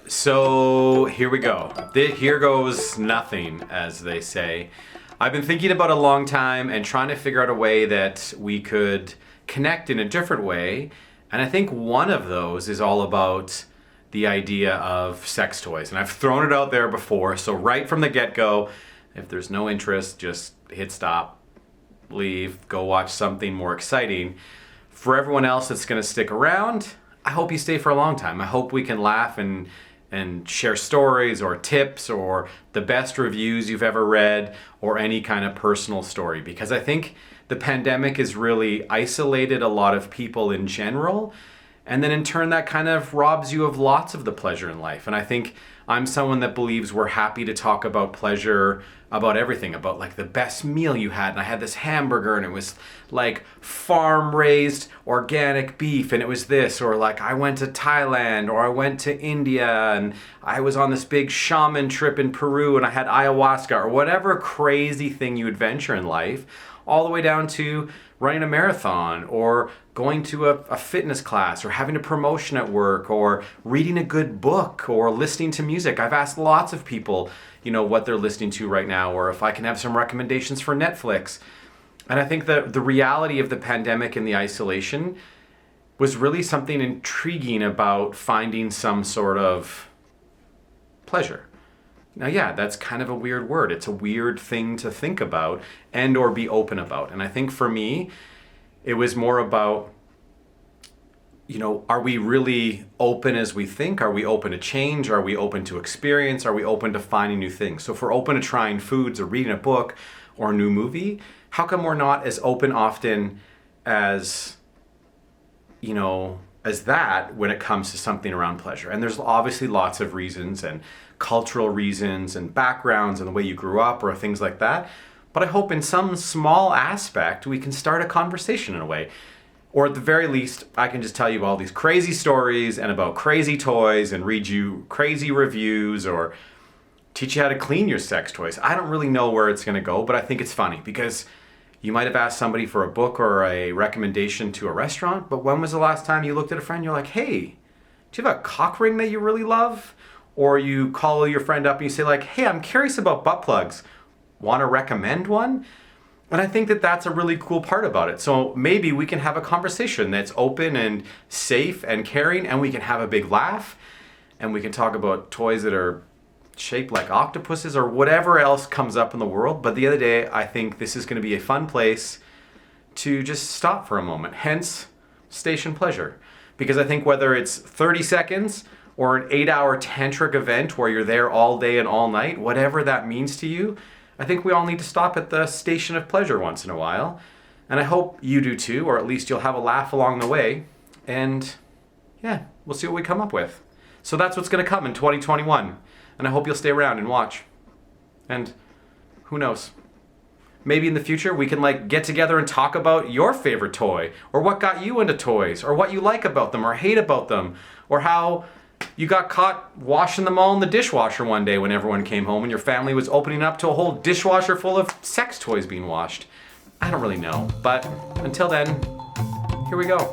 So here we go. Here goes nothing, as they say. I've been thinking about it a long time and trying to figure out a way that we could connect in a different way. And I think one of those is all about the idea of sex toys. And I've thrown it out there before, so right from the get-go, if there's no interest, just hit stop, leave, go watch something more exciting. For everyone else that's going to stick around, I hope you stay for a long time. I hope we can laugh and share stories or tips or the best reviews you've ever read or any kind of personal story, because I think the pandemic has really isolated a lot of people in general, and then in turn that kind of robs you of lots of the pleasure in life. And I think I'm someone that believes we're happy to talk about pleasure, about everything, about like the best meal you had. And I had this hamburger and it was like farm raised organic beef and it was this, or like I went to Thailand or I went to India and I was on this big shaman trip in Peru and I had ayahuasca, or whatever crazy thing you adventure in life, all the way down to running a marathon or going to a fitness class or having a promotion at work or reading a good book or listening to music. I've asked lots of people, what they're listening to right now, or if I can have some recommendations for Netflix. And I think that the reality of the pandemic and the isolation was really something intriguing about finding some sort of pleasure. Now, yeah, that's kind of a weird word. It's a weird thing to think about and or be open about. And I think for me, it was more about, are we really open as we think? Are we open to change? Are we open to experience? Are we open to finding new things? So if we're open to trying foods or reading a book or a new movie, how come we're not as open often as, as that when it comes to something around pleasure? And there's obviously lots of reasons and cultural reasons and backgrounds and the way you grew up or things like that. But I hope in some small aspect we can start a conversation in a way. Or at the very least, I can just tell you all these crazy stories and about crazy toys and read you crazy reviews or teach you how to clean your sex toys. I don't really know where it's going to go, but I think it's funny because you might have asked somebody for a book or a recommendation to a restaurant, but when was the last time you looked at a friend and you're like, hey, do you have a cock ring that you really love? Or you call your friend up and you say like, hey, I'm curious about butt plugs. Want to recommend one? And I think that that's a really cool part about it. So maybe we can have a conversation that's open and safe and caring, and we can have a big laugh, and we can talk about toys that are shaped like octopuses or whatever else comes up in the world. But at the end of the day, I think this is going to be a fun place to just stop for a moment. Hence, Station Pleasure. Because I think whether it's 30 seconds or an 8-hour tantric event where you're there all day and all night, whatever that means to you, I think we all need to stop at the station of pleasure once in a while. And I hope you do too, or at least you'll have a laugh along the way. And yeah, we'll see what we come up with. So that's what's going to come in 2021. And I hope you'll stay around and watch. And who knows? Maybe in the future we can get together and talk about your favorite toy, or what got you into toys, or what you like about them or hate about them, or how you got caught washing them all in the dishwasher one day when everyone came home and your family was opening up to a whole dishwasher full of sex toys being washed. I don't really know, but until then, here we go.